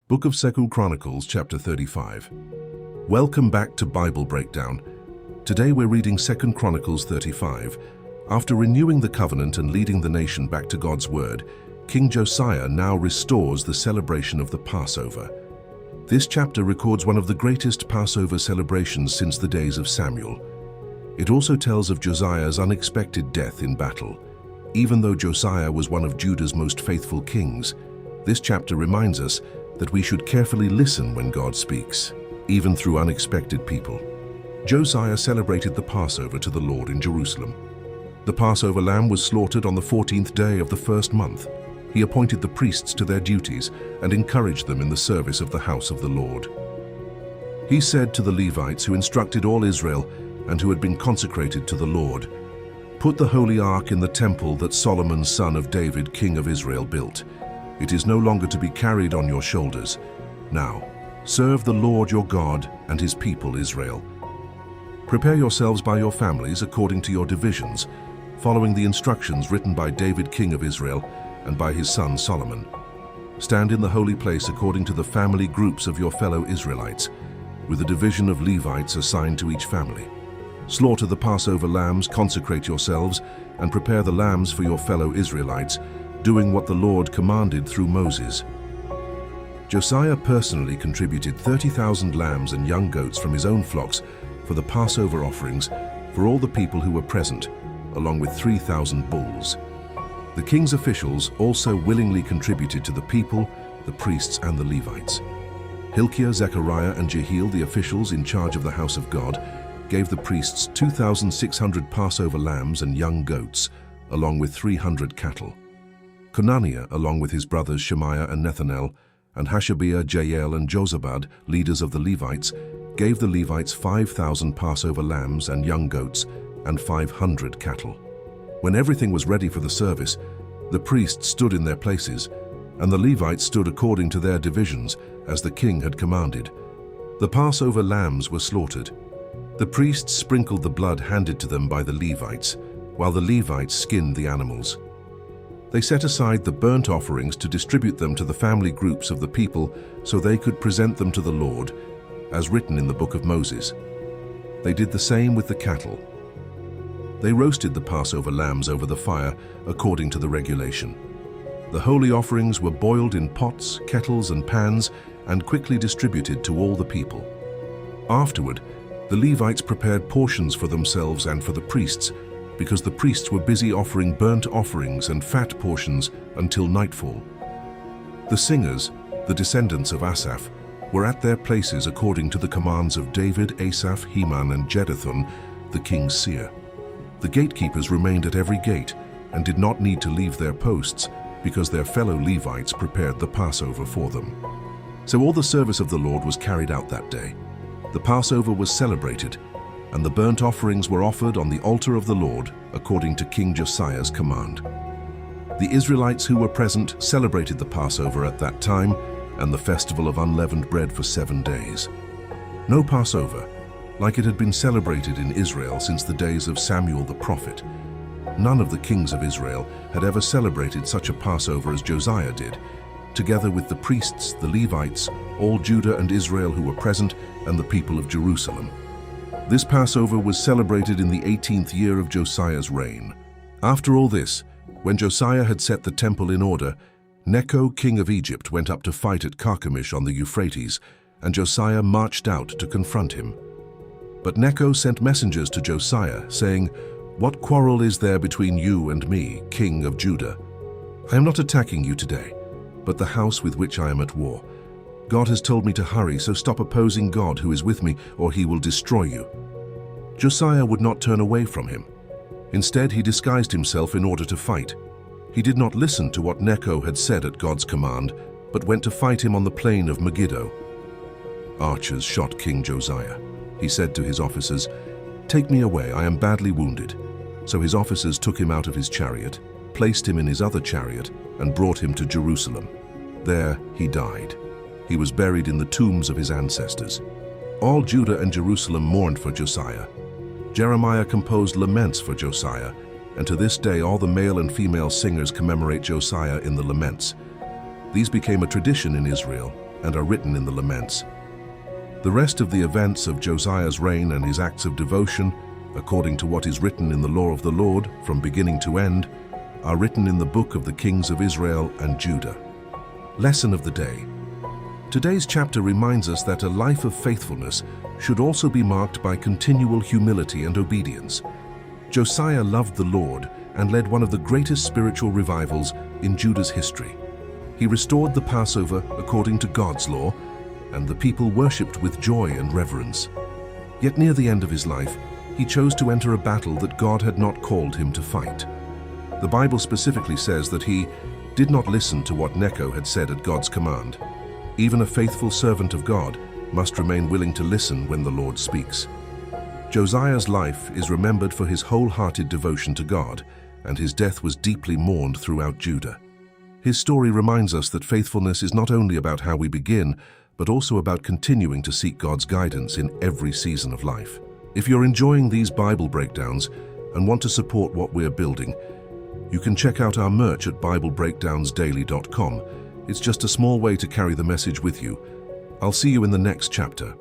Book of 2 Chronicles, chapter 35. Welcome back to Bible Breakdown. Today we're reading 2 Chronicles 35. After renewing the covenant and leading the nation back to God's word, King Josiah now restores the celebration of the Passover. This chapter records one of the greatest Passover celebrations since the days of Samuel. It also tells of Josiah's unexpected death in battle. Even though Josiah was one of Judah's most faithful kings, this chapter reminds us that we should carefully listen when God speaks, even through unexpected people. Josiah celebrated the Passover to the Lord in Jerusalem. The Passover lamb was slaughtered on the 14th day of the first month. He appointed the priests to their duties and encouraged them in the service of the house of the Lord. He said to the Levites who instructed all Israel and who had been consecrated to the Lord, "Put the holy ark in the temple that Solomon son of David, king of Israel, built. It is no longer to be carried on your shoulders. Now, serve the Lord your God and his people Israel. Prepare yourselves by your families according to your divisions, following the instructions written by David, king of Israel, and by his son Solomon. Stand in the holy place according to the family groups of your fellow Israelites, with a division of Levites assigned to each family. Slaughter the Passover lambs, consecrate yourselves, and prepare the lambs for your fellow Israelites, doing what the Lord commanded through Moses." Josiah personally contributed 30,000 lambs and young goats from his own flocks for the Passover offerings for all the people who were present, along with 3,000 bulls. The king's officials also willingly contributed to the people, the priests, and the Levites. Hilkiah, Zechariah, and Jehiel, the officials in charge of the house of God, gave the priests 2,600 Passover lambs and young goats, along with 300 cattle. Conaniah, along with his brothers Shemaiah and Nethanel, and Hashabiah, Jael, and Jozabad, leaders of the Levites, gave the Levites 5,000 Passover lambs and young goats and 500 cattle. When everything was ready for the service, the priests stood in their places, and the Levites stood according to their divisions, as the king had commanded. The Passover lambs were slaughtered. The priests sprinkled the blood handed to them by the Levites, while the Levites skinned the animals. They set aside the burnt offerings to distribute them to the family groups of the people so they could present them to the Lord, as written in the book of Moses. They did the same with the cattle. They roasted the Passover lambs over the fire according to the regulation. The holy offerings were boiled in pots, kettles, and pans and quickly distributed to all the people. Afterward, the Levites prepared portions for themselves and for the priests, because the priests were busy offering burnt offerings and fat portions until nightfall. The singers, the descendants of Asaph, were at their places according to the commands of David, Asaph, Heman, and Jeduthun, the king's seer. The gatekeepers remained at every gate and did not need to leave their posts because their fellow Levites prepared the Passover for them. So all the service of the Lord was carried out that day. The Passover was celebrated, and the burnt offerings were offered on the altar of the Lord according to King Josiah's command. The Israelites who were present celebrated the Passover at that time and the festival of unleavened bread for 7 days. No Passover, like it had been celebrated in Israel since the days of Samuel the prophet. None of the kings of Israel had ever celebrated such a Passover as Josiah did, together with the priests, the Levites, all Judah and Israel who were present, and the people of Jerusalem. This Passover was celebrated in the 18th year of Josiah's reign. After all this, when Josiah had set the temple in order, Necho, king of Egypt, went up to fight at Carchemish on the Euphrates, and Josiah marched out to confront him. But Necho sent messengers to Josiah, saying, "What quarrel is there between you and me, king of Judah? I am not attacking you today, but the house with which I am at war. God has told me to hurry, so stop opposing God who is with me, or he will destroy you." Josiah would not turn away from him. Instead, he disguised himself in order to fight. He did not listen to what Necho had said at God's command, but went to fight him on the plain of Megiddo. Archers shot King Josiah. He said to his officers, "Take me away, I am badly wounded." So his officers took him out of his chariot, placed him in his other chariot, and brought him to Jerusalem. There he died. He was buried in the tombs of his ancestors. All Judah and Jerusalem mourned for Josiah. Jeremiah composed laments for Josiah, and to this day all the male and female singers commemorate Josiah in the laments. These became a tradition in Israel, and are written in the laments. The rest of the events of Josiah's reign and his acts of devotion, according to what is written in the law of the Lord from beginning to end, are written in the book of the kings of Israel and Judah. Lesson of the day. Today's chapter reminds us that a life of faithfulness should also be marked by continual humility and obedience. Josiah loved the Lord and led one of the greatest spiritual revivals in Judah's history. He restored the Passover according to God's law, and the people worshipped with joy and reverence. Yet near the end of his life, he chose to enter a battle that God had not called him to fight. The Bible specifically says that he did not listen to what Necho had said at God's command. Even a faithful servant of God must remain willing to listen when the Lord speaks. Josiah's life is remembered for his wholehearted devotion to God, and his death was deeply mourned throughout Judah. His story reminds us that faithfulness is not only about how we begin, but also about continuing to seek God's guidance in every season of life. If you're enjoying these Bible breakdowns and want to support what we're building, you can check out our merch at BibleBreakdownsDaily.com. It's just a small way to carry the message with you. I'll see you in the next chapter.